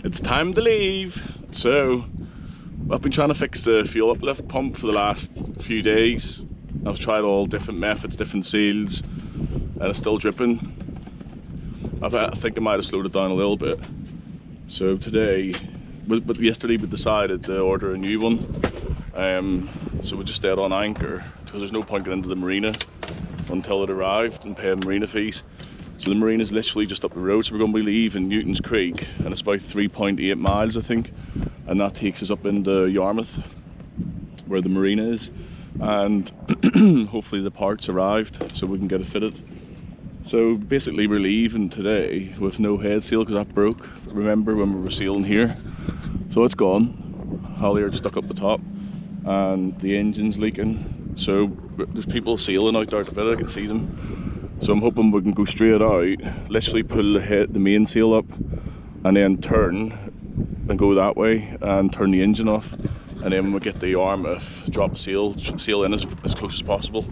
It's time to leave. So I've been trying to fix the fuel uplift pump for the last few days. I've tried all different methods, different seals, and it's still dripping. I think I might have slowed it down a little bit. So today, but yesterday we decided to order a new one. So we just stayed on anchor because there's no point getting into the marina until it arrived and paying marina fees. So the marina's literally just up the road, so we're going to be leaving Newton's Creek, and it's about 3.8 miles I think, and that takes us up into Yarmouth where the marina is, and hopefully the parts arrived so we can get it fitted. So basically we're leaving today with no head seal because that broke, remember when we were sealing here. So it's gone, halyard stuck up the top and the engine's leaking, so there's people sealing out there at the bit, I can see them. So I'm hoping we can go straight out, literally pull the main seal up and then turn and go that way and turn the engine off, and then when we get the Yarmouth, drop the seal in as close as possible,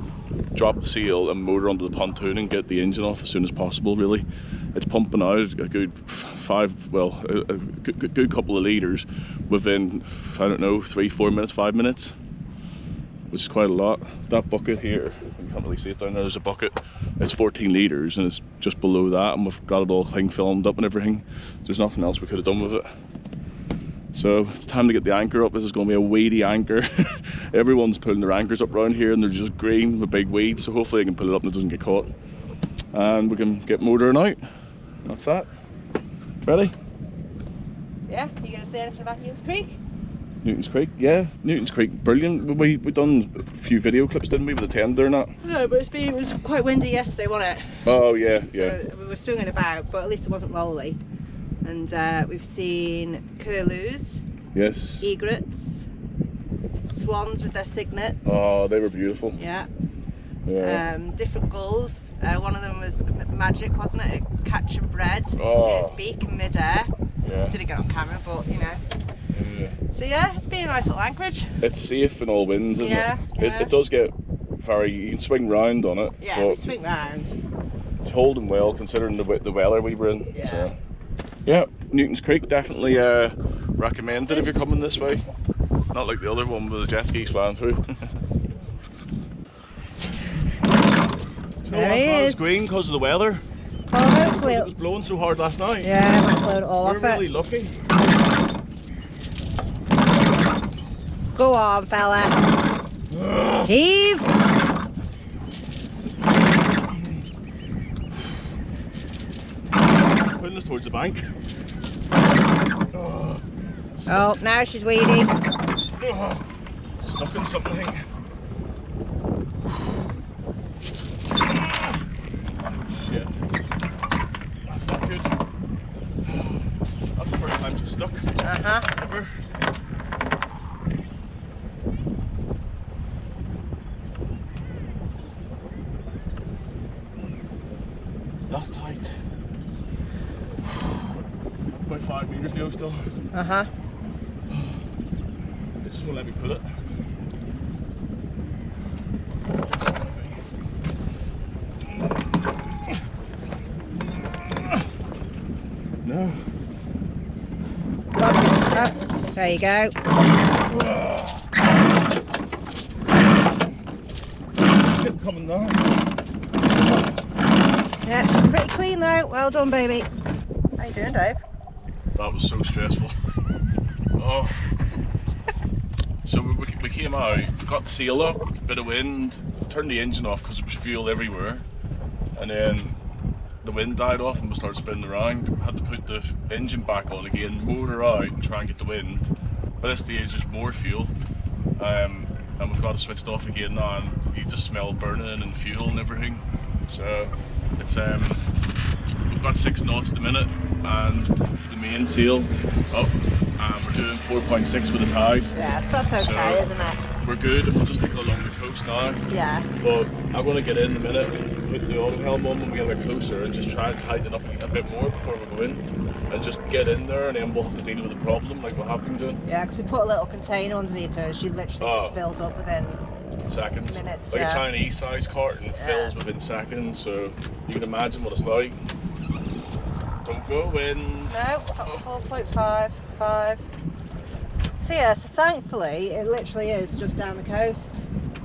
drop the seal and motor onto the pontoon and get the engine off as soon as possible. Really, it's pumping out a good good couple of litres within, I don't know, 3-4 minutes, 5 minutes, which is quite a lot. That bucket here, you can't really see it down there, there's a bucket, it's 14 litres and it's just below that, and we've got it all clean filmed up and everything. There's nothing else we could have done with it. So it's time to get the anchor up. This is going to be a weedy anchor. Everyone's pulling their anchors up around here and they're just green with big weeds, so hopefully I can pull it up and it doesn't get caught. And we can get motoring out. That's that. Ready? Yeah, you going to say anything about Newton's Creek? Newton's Creek, yeah, Newton's Creek, brilliant. We done a few video clips, didn't we, with the tender and that? No, but it was quite windy yesterday, wasn't it? Oh yeah, yeah. So we were swinging about, but at least it wasn't rolly. And we've seen curlews, yes, egrets, swans with their cygnets. Oh, they were beautiful. Yeah. Yeah. Different gulls. One of them was magic, wasn't it? Catching bread in its beak in mid-air. Yeah. Didn't get on camera, but you know. Yeah. So yeah, it's been a nice little anchorage. It's safe in all winds, isn't it? Yeah. It does get very, you can swing round on it. Yeah, we swing round. It's holding well considering the weather we were in. Yeah. So. Yeah, Newton's Creek, definitely recommended if you're coming this way. Not like the other one with the jet skis flying through. There he is. It's green because of the weather. Oh, hopefully It was blowing so hard last night. Yeah, I might blow it all We're off really it. lucky. Go on, fella. Heave. Putting us towards the bank. Oh, now she's weedy. Stuck in something. Shit. That's not good. That's the first time she's stuck. Ever. That's tight. About 5 meters to go still. They just won't let me pull it. No. Oh, there you go. It's coming down. Yeah, pretty clean though. Well done, baby. How you doing, Dave? That was so stressful. Oh. So we came out, got the seal up, bit of wind, turned the engine off because there was fuel everywhere, and then the wind died off and we started spinning around. Had to put the engine back on again, motor out and try and get the wind. By this stage there's more fuel, and we've got it switched off again now, and you just smell burning and fuel and everything. So it's we've got 6 knots at the minute and the main seal up, and we're doing 4.6 with the tide. Yeah, that's okay, so isn't it? We're good. We're just taking along the coast now. Yeah. But I'm going to get in a minute, put the auto helm on when we get a bit closer, and just try and tighten it up a bit more before we go in, and just get in there, and then we'll have to deal with the problem like we have been doing. Yeah, because we put a little container underneath her, she literally just filled up within seconds. Minutes, like yeah. a Chinese size carton fills within seconds, so you can imagine what it's like. Don't go wind. No, 4.5, 5. So yeah, so thankfully it literally is just down the coast.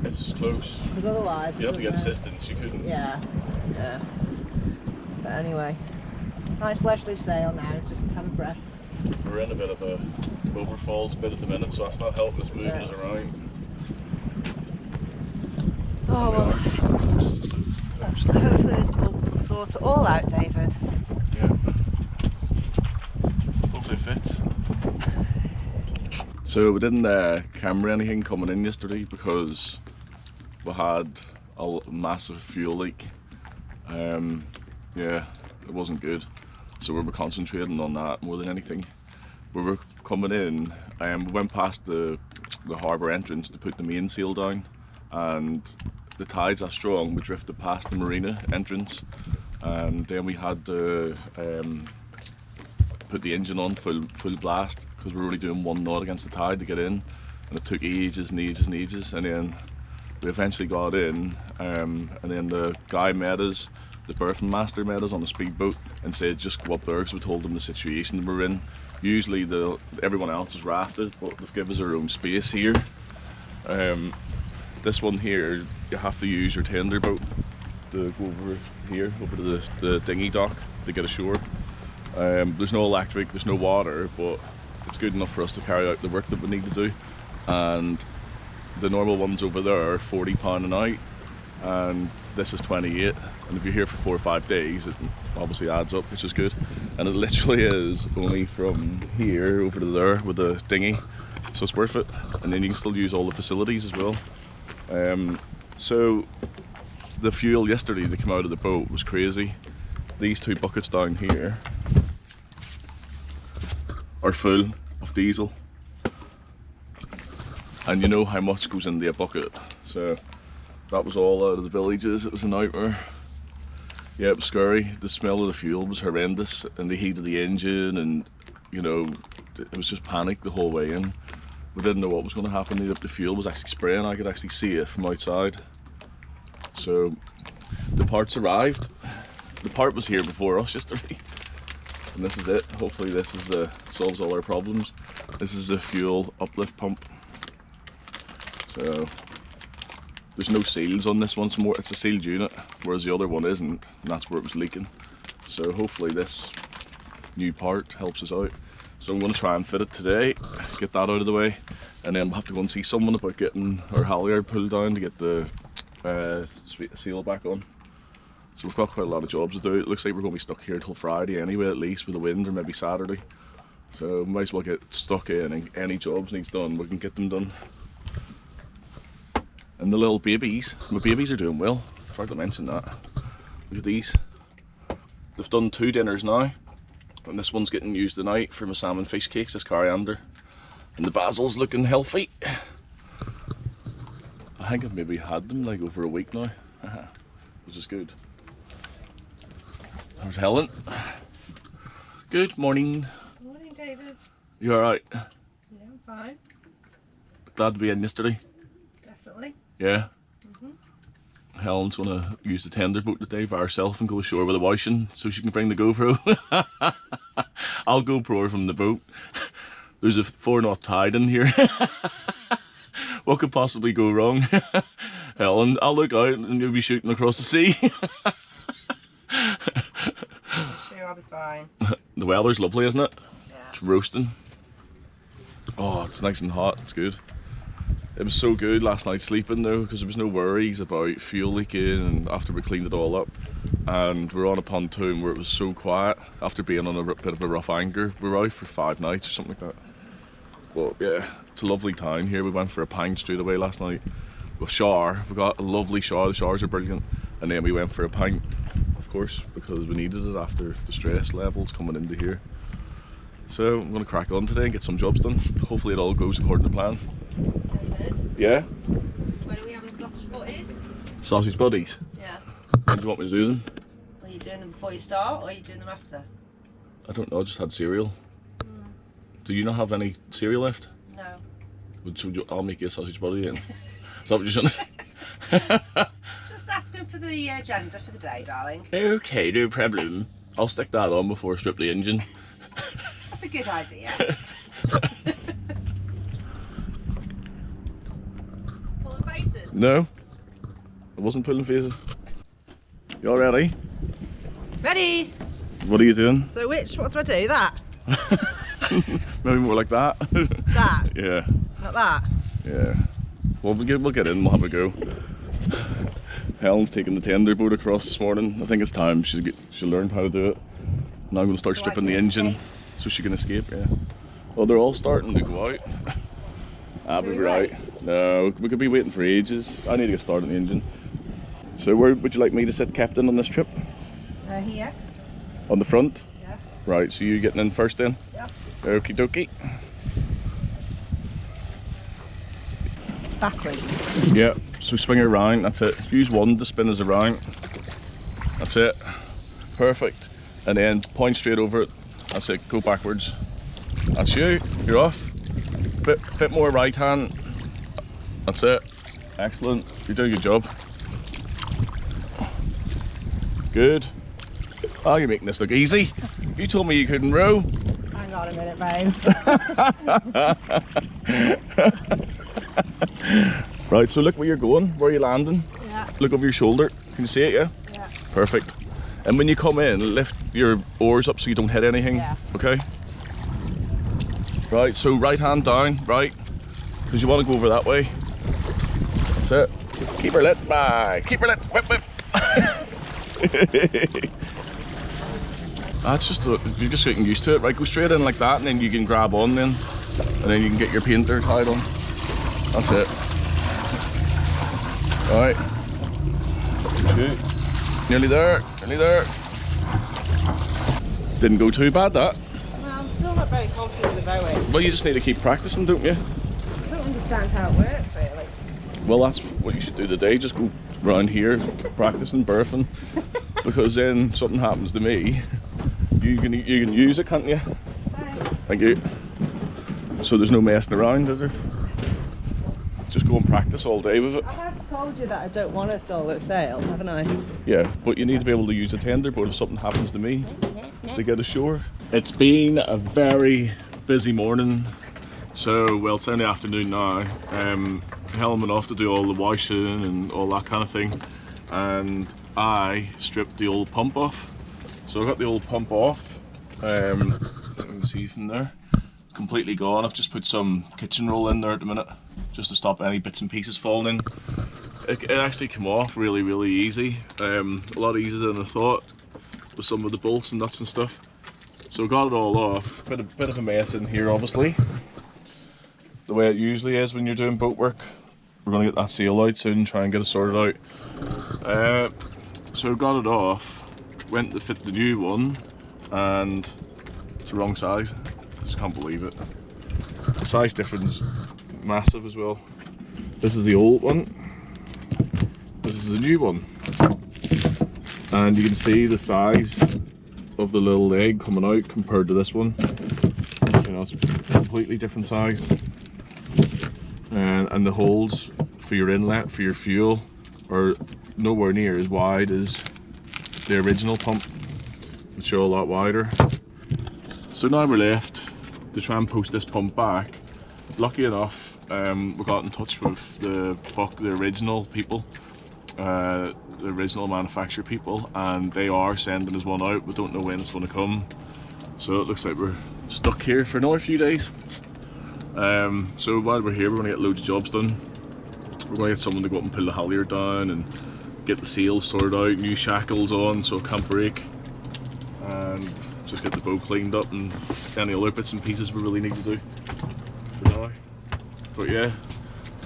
It's close. Because otherwise... You have to get assistance, you couldn't. Yeah, yeah. But anyway, nice leisurely sail now, just have a breath. We're in a bit of a overfalls bit at the minute, so that's not helping us moving us around. Oh well, hopefully this boat will sort it all out, David. Yeah. Hopefully it fits. So we didn't camera anything coming in yesterday because we had a massive fuel leak. Yeah, it wasn't good. So we were concentrating on that more than anything. We were coming in, we went past the harbour entrance to put the mainsail down, and the tides are strong. We drifted past the Marina entrance, and then we had to put the engine on full blast because we were only doing 1 knot against the tide to get in, and it took ages and ages and ages, and then we eventually got in, and then the guy met us, the berthing master met us on the speedboat and said just go up there because we told them the situation we're in. Usually everyone else is rafted, but they've given us our own space here. This one here, you have to use your tender boat to go over here, over to the dinghy dock to get ashore. There's no electric, there's no water, but it's good enough for us to carry out the work that we need to do. And the normal ones over there are £40 a night, and this is 28. And if you're here for 4 or 5 days, it obviously adds up, which is good. And it literally is only from here over to there with the dinghy, so it's worth it. And then you can still use all the facilities as well. So the fuel yesterday that came out of the boat was crazy. These 2 buckets down here are full of diesel, and you know how much goes into a bucket. So that was all out of the villages. It was a nightmare. Yeah, it was scary. The smell of the fuel was horrendous, and the heat of the engine, and you know, it was just panic the whole way in. We didn't know what was going to happen. The fuel was actually spraying. I could actually see it from outside. So the parts arrived. The part was here before us yesterday, and this is it. Hopefully this is solves all our problems. This is the fuel uplift pump. So there's no seals on this one. It's a sealed unit, whereas the other one isn't, and that's where it was leaking. So hopefully this new part helps us out. So I'm going to try and fit it today, get that out of the way, and then we'll have to go and see someone about getting our halyard pulled down to get the seal back on. So we've got quite a lot of jobs to do. It looks like we're going to be stuck here until Friday anyway, at least with the wind, or maybe Saturday. So we might as well get stuck in, and any jobs needs done, we can get them done. And the little babies, my babies are doing well. I forgot to mention that. Look at these. They've done 2 dinners now, and this one's getting used tonight for my salmon fish cakes, this coriander. And the basil's looking healthy. I think I've maybe had them like over a week now, which is good. There's Helen. Good morning. Morning, David. You alright? Yeah, I'm fine. Glad to be in yesterday. Definitely. Yeah. Helen's going to use the tender boat today by herself and go ashore with a washing so she can bring the GoPro. I'll GoPro her from the boat. There's a 4 knot tide in here. What could possibly go wrong? Helen, I'll look out and you'll be shooting across the sea. Sure, I'll be fine. The weather's lovely, isn't it? Yeah. It's roasting. Oh, it's nice and hot. It's good. It was so good last night sleeping though, because there was no worries about fuel leaking, and after we cleaned it all up, and we're on a pontoon where it was so quiet after being on a bit of a rough anchor. We were out for 5 nights or something like that. But yeah, it's a lovely town here. We went for a pint straight away last night. We got a lovely shower. The showers are brilliant, and then we went for a pint, of course, because we needed it after the stress levels coming into here. So I'm going to crack on today and get some jobs done. Hopefully it all goes according to plan. David, Yeah? when are we having sausage butties? Sausage buddies? Yeah. When do you want me to do them? Are you doing them before you start, or are you doing them after? I don't know, I just had cereal. Do you not have any cereal left? No. I'll make you a sausage buddy then. Is that what you're trying to say? Just asking for the agenda for the day, darling. Okay, no problem. I'll stick that on before I strip the engine. That's a good idea. Pulling faces? No, I wasn't pulling faces. You all ready? Ready? What are you doing? So what do I do? That? Maybe more like that. That? Yeah. Not that? Yeah. Well, we'll get in, we'll have a go. Helen's taking the tender boat across this morning. I think it's time she'll learn how to do it. Now I'm going to start stripping the engine so she can escape, yeah. Well, they're all starting to go out. I'll be right. No, we could be waiting for ages. I need to get started on the engine. So where would you like me to sit captain on this trip? Here. On the front? Yeah. Right, so you getting in first then? Yeah. Okie dokie. Backwards. Yeah, so swing it around, that's it. Use one to spin us around. That's it. Perfect. And then point straight over it. That's it, go backwards. That's you, you're off. Bit more right hand. That's it. Excellent, you're doing a good job. Good. Oh, you're making this look easy. You told me you couldn't row. Hang on a minute, babe. Right, so look where you're going, where you're landing. Yeah. Look over your shoulder. Can you see it, yeah? Yeah. Perfect. And when you come in, lift your oars up so you don't hit anything. Yeah. Okay? Right, so right hand down, right? Because you want to go over that way. That's it. Keep her lit, bye. Keep her lit, whip, whip. That's just, you're just getting used to it, right? Go straight in like that and then you can grab on then. And then you can get your painter tied on. That's it. Alright. Good. Nearly there, nearly there. Didn't go too bad, that. Well, I'm still not very confident with rowing. Well, you just need to keep practicing, don't you? I don't understand how it works, really. Well, that's what you should do today. Just go around here, practicing berthing. Because then something happens to me, you can use it, can't you? Thanks. Thank you. So there's no messing around, is there? Just go and practice all day with it. I have told you that I don't want a solo sail, haven't I? Yeah, but you need to be able to use a tender boat if something happens to me to get ashore. It's been a very busy morning. So, well, it's in the afternoon now. Helen went off to do all the washing and all that kind of thing. And I stripped the old pump off. So I got the old pump off. You can see from there. Completely gone. I've just put some kitchen roll in there at the minute, just to stop any bits and pieces falling in. It actually came off really, really easy. A lot easier than I thought with some of the bolts and nuts and stuff. So I got it all off. Bit of a mess in here, obviously. The way it usually is when you're doing boat work. We're gonna get that sail out soon, try and get it sorted out. So I got it off, went to fit the new one, and it's the wrong size. I just can't believe it. The size difference massive as well. This is the old one. This is the new one. And you can see the size of the little leg coming out compared to this one. You know, it's a completely different size. And the holes for your inlet, for your fuel, are nowhere near as wide as the original pump, which are a lot wider. So now we're left to try and post this pump back. Lucky enough, we got in touch with the original people, the original manufacturer people, and they are sending us one out. We don't know when it's going to come, so it looks like we're stuck here for another few days. So while we're here, we're going to get loads of jobs done. We're going to get someone to go up and pull the halyard down and get the sails sorted out, new shackles on so it can't break, and just get the boat cleaned up and any other bits and pieces we really need to do for now. But yeah,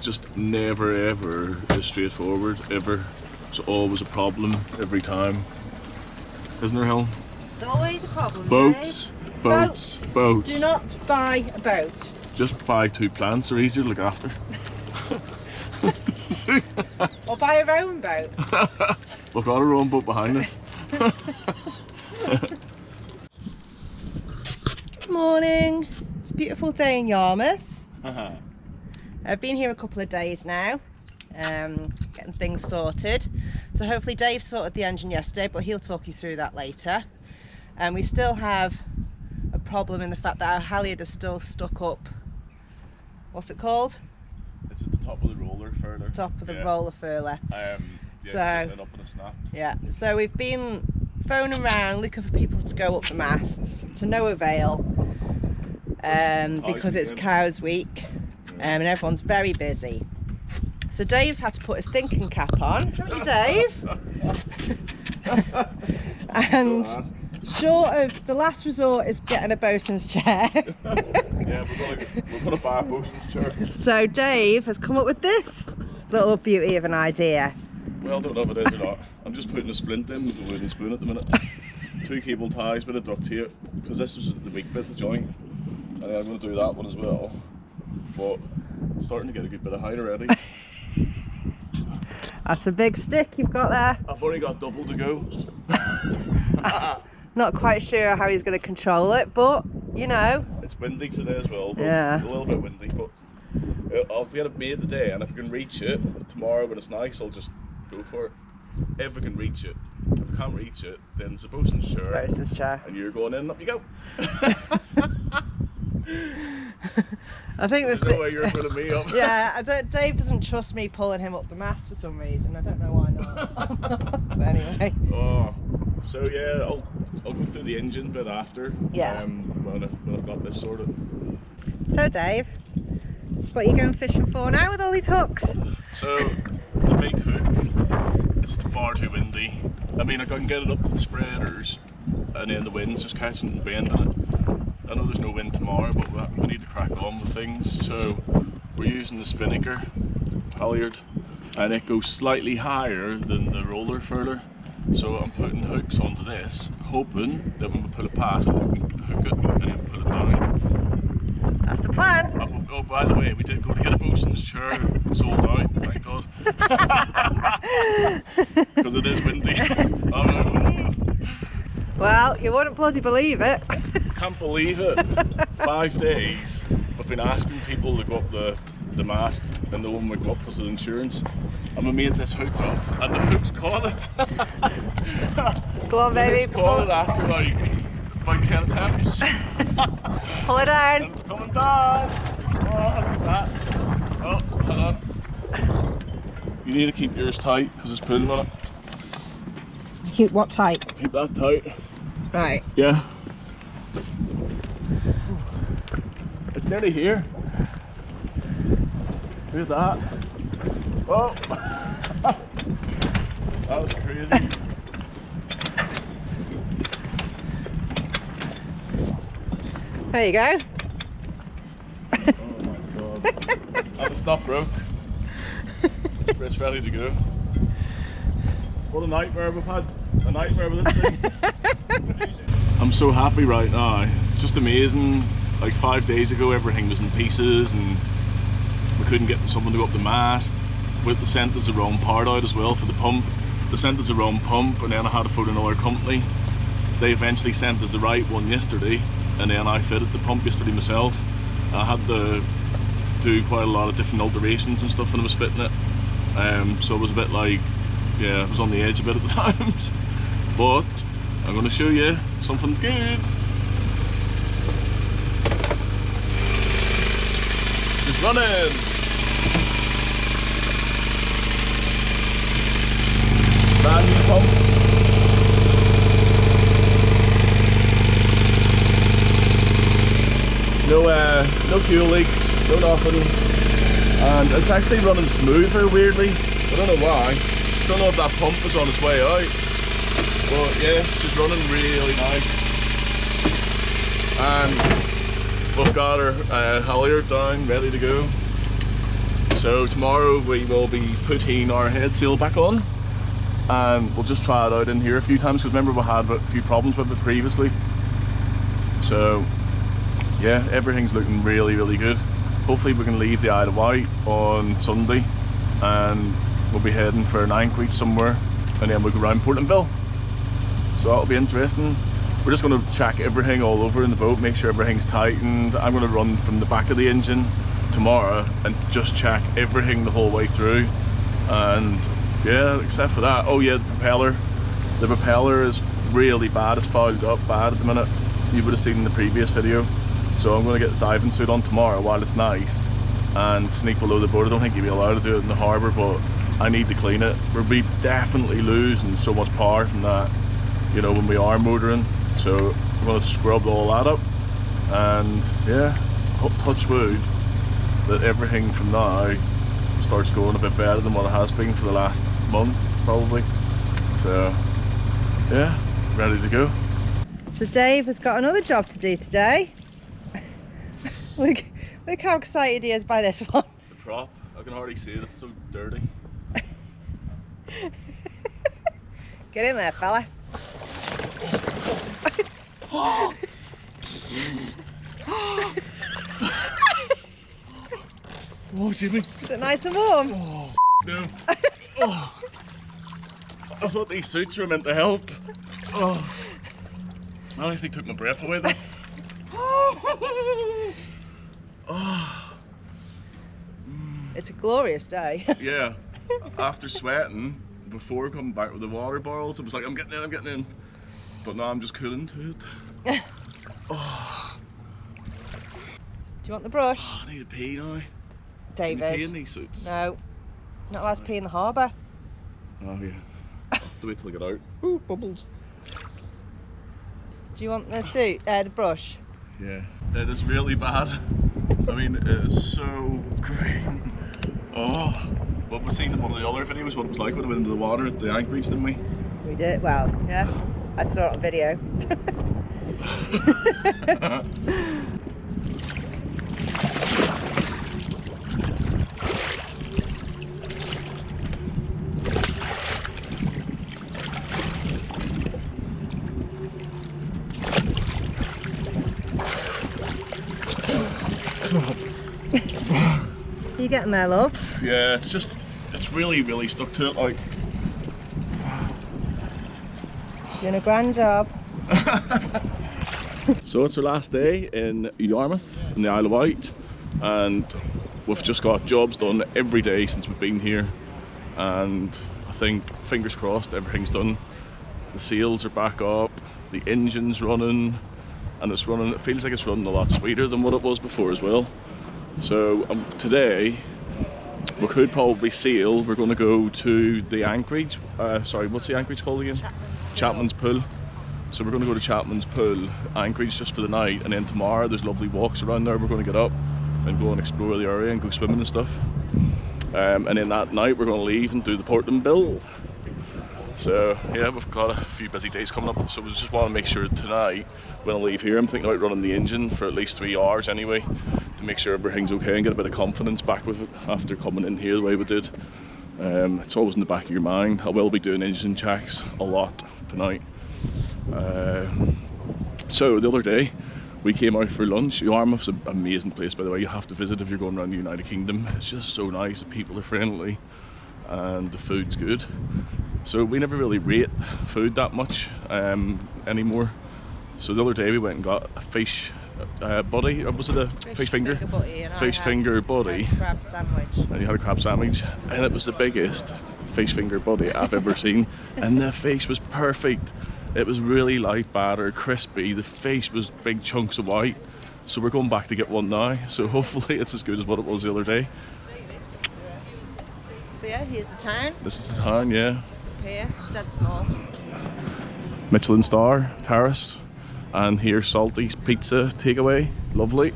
just never ever is straightforward, ever. It's always a problem every time, isn't there, Helen? It's always a problem. Boats, Dave. boats, boats. Do not buy a boat. Just buy two plants, they're easier to look after. Or buy a rowing boat. We've got our own boat behind us. Good morning. It's a beautiful day in Yarmouth. I've been here a couple of days now, getting things sorted. So hopefully Dave sorted the engine yesterday, but he'll talk you through that later. And we still have a problem in the fact that our halyard is still stuck up. What's it called? It's at the top of the roller furler. Top of the roller furler. Yeah, so up and it snapped. Yeah, so we've been phoning around looking for people to go up the masts, to no avail, because it's Cows Week, and everyone's very busy. So Dave's had to put his thinking cap on, haven't you, Dave? And short of the last resort is getting a bosun's chair. Yeah, we're gonna buy a bosun's chair. So Dave has come up with this little beauty of an idea. Well, I don't know if it is or not. I'm just putting a splint in with a wooden spoon at the minute. 2 cable ties, bit of duct tape, because this was the weak bit, the joint. And I'm going to do that one as well. But it's starting to get a good bit of height already. That's a big stick you've got there. I've only got double to go. Not quite sure how he's going to control it, but you know. It's windy today as well, but yeah. A little bit windy, but I'll get it made today, and if I can reach it tomorrow when it's nice, I'll just go for it. If I can reach it. If I can't reach it, then it's a bosun's chair. Bosun's chair. And you're going in, up you go. I think there's no way you're pulling me up. Yeah, Dave doesn't trust me pulling him up the mast for some reason. I don't know why not. But anyway. Oh, so yeah, I'll go through the engine bit after. Yeah. When I've got this sorted. So Dave, what are you going fishing for now with all these hooks? So the big hook, it's far too windy. I mean, I can get it up to the spreaders, and then the wind's just catching and bending it. I know there's no wind tomorrow, but we need to crack on with things. So we're using the spinnaker halyard, and it goes slightly higher than the roller furler. So I'm putting hooks onto this, hoping that when we pull it past, we can hook it and then pull it down. That's the plan. Oh, by the way, we did go to get a bosun's chair, sold out, thank God. Because it is windy. Oh, no. Well, you wouldn't bloody believe it. Can't believe it. 5 days. I've been asking people to go up the mast, and no one would go up because of the insurance. And we made this hook up, and the hook's caught it. Go on, baby. It's caught it after like 10 attempts. Pull it down. And it's coming down. Oh, look at that. Oh, hold on. You need to keep yours tight because it's pulling on it. Keep what tight? Keep that tight. Right. Yeah. It's nearly here. Here's that. Oh! That was crazy. There you go. Oh my God. And it's not broke. It's ready to go. What a nightmare we've had. A nightmare with this thing. I'm so happy right now. It's just amazing. Like 5 days ago everything was in pieces and we couldn't get someone to go up the mast. They sent us the wrong part out as well for the pump. They sent us the wrong pump, and then I had to phone another company. They eventually sent us the right one yesterday, and then I fitted the pump yesterday myself. I had to do quite a lot of different alterations and stuff when I was fitting it. So it was a bit like, yeah, I was on the edge a bit at the times. But I'm going to show you something's good. It's running! Brand new pump. No fuel leaks, no nothing. And it's actually running smoother, weirdly. I don't know why. Don't know if that pump is on its way out. But yeah, it's running really nice. And we've got our halyard down, ready to go. So tomorrow we will be putting our head sail back on. And we'll just try it out in here a few times, because remember we had a few problems with it previously. So yeah, everything's looking really, really good. Hopefully we can leave the Isle of Wight on Sunday and we'll be heading for 9 weeks somewhere, and then we'll go around Portlandville. So that'll be interesting. We're just going to check everything all over in the boat, make sure everything's tightened. I'm going to run from the back of the engine tomorrow and just check everything the whole way through. And yeah, except for that, oh yeah, the propeller is really bad, it's fouled up bad at the minute. You would have seen in the previous video. So I'm going to get the diving suit on tomorrow while it's nice and sneak below the boat. I don't think you'd be allowed to do it in the harbour, but I need to clean it. We'll be definitely losing so much power from that, you know, when we are motoring. So I'm going to scrub all that up, and yeah, touch wood that everything from now starts going a bit better than what it has been for the last month probably. So yeah, ready to go. So Dave has got another job to do today. Look how excited he is by this one. The prop, I can hardly see it, it's so dirty. Get in there, fella. Oh, Jimmy. Is it nice and warm? Oh, no. Oh. I thought these suits were meant to help. Oh. I honestly took my breath away though. Oh. It's a glorious day. Yeah. After sweating, before coming back with the water bottles, it was like, I'm getting in. But now I'm just cooling to it. Oh. Do you want the brush? Oh, I need to pee now. David. Can you pee in these suits? No. Not allowed to pee in the harbour. Oh yeah. I'll have to wait till I get out. Ooh, bubbles. Do you want the suit? The brush? Yeah. It is really bad. I mean, it is so green. Oh. But we've seen in one of the other videos what it was like when I went into the water at the anchorage, didn't we? We did. Well, yeah. I saw it on video. You getting there, love? Yeah, it's really stuck to it, like. Doing a grand job. So it's our last day in Yarmouth, in the Isle of Wight, and we've just got jobs done every day since we've been here, and I think, fingers crossed, everything's done. The sails are back up, the engine's running, and it's running, it feels like it's running a lot sweeter than what it was before as well. So today we could probably sail. We're going to go to the anchorage, sorry, what's the anchorage called again? Chapman's Pool. So we're going to go to Chapman's Pool anchorage just for the night, and then tomorrow there's lovely walks around there. We're going to get up and go and explore the area and go swimming and stuff, and then that night we're going to leave and do the Portland Bill. So yeah, we've got a few busy days coming up, so we just want to make sure tonight when I leave here, I'm thinking about running the engine for at least 3 hours anyway, to make sure everything's okay and get a bit of confidence back with it after coming in here the way we did. It's always in the back of your mind. I will be doing engine checks a lot tonight. So the other day we came out for lunch. Yarmouth's an amazing place, by the way. You have to visit if you're going around the United Kingdom. It's just so nice, the people are friendly and the food's good. So we never really rate food that much anymore. So the other day we went and got a fish buddy, or was it a fish finger? Fish finger buddy. Crab sandwich. And you had a crab sandwich, and it was the biggest fish finger buddy I've ever seen. And the fish was perfect. It was really light batter, crispy. The fish was big chunks of white. So we're going back to get one now. So hopefully it's as good as what it was the other day. So yeah, here's the town. This is the town, yeah. Just up here, it's dead small. Michelin star terrace, and here's Salty's Pizza takeaway, lovely.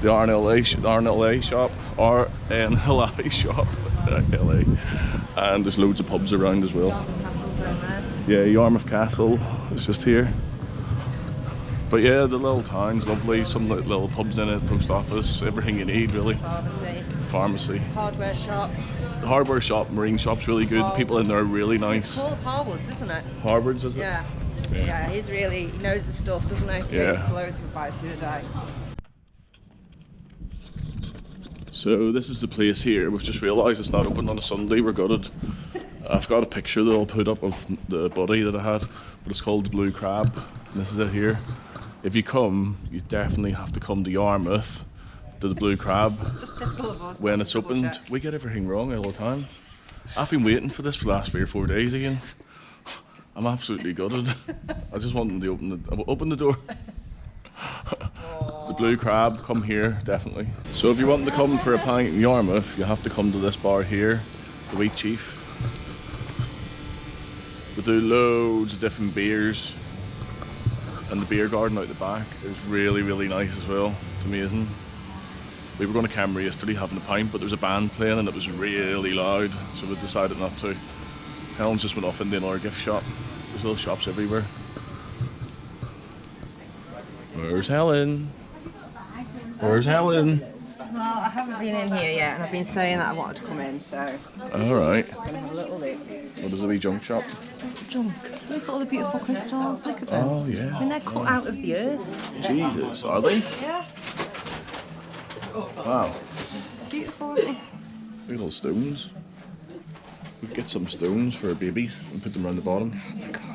The RNLA shop, RNLA shop, LA, and there's loads of pubs around as well. Yeah, Yarmouth Castle is just here. But yeah, the little town's lovely, some little pubs in it, post office, everything you need really. Pharmacy. Hardware shop. The hardware shop, marine shop's really good. The people in there are really nice. It's called Harwood's, isn't it? Harwood's, is it? Yeah. Yeah, he knows his stuff, doesn't he? Yeah. There's loads of advice the other day. So this is the place here. We've just realised it's not open on a Sunday. We're gutted. I've got a picture that I'll put up of the buddy that I had, but it's called the Blue Crab. And this is it here. If you come, you definitely have to come to Yarmouth to the Blue Crab. Just typical of us. When it's opened. We get everything wrong all the time. I've been waiting for this for the last 3 or 4 days again. I'm absolutely gutted. I just want them to open the door. The blue crab, come here, definitely. So if you want to come for a pint in Yarmouth, you have to come to this bar here, the Wheat Chief. We do loads of different beers, and the beer garden out the back is really, really nice as well. It's amazing. We were going to Camry yesterday having a pint, but there was a band playing and it was really loud, so we decided not to. Helen's just went off into another gift shop. There's little shops everywhere. Where's Helen? Where's Helen? Well, I haven't been in here yet, and I've been saying that I wanted to come in, so... Alright. I'm going to have a little look. What is a wee junk shop? Junk. Look at all the beautiful crystals, look at them. Oh, yeah. I mean, they're cut out of the earth. Jesus, are they? Yeah. Wow. Beautiful, aren't they? Little stones. We could get some stones for our babies and put them around the bottom. Oh my god.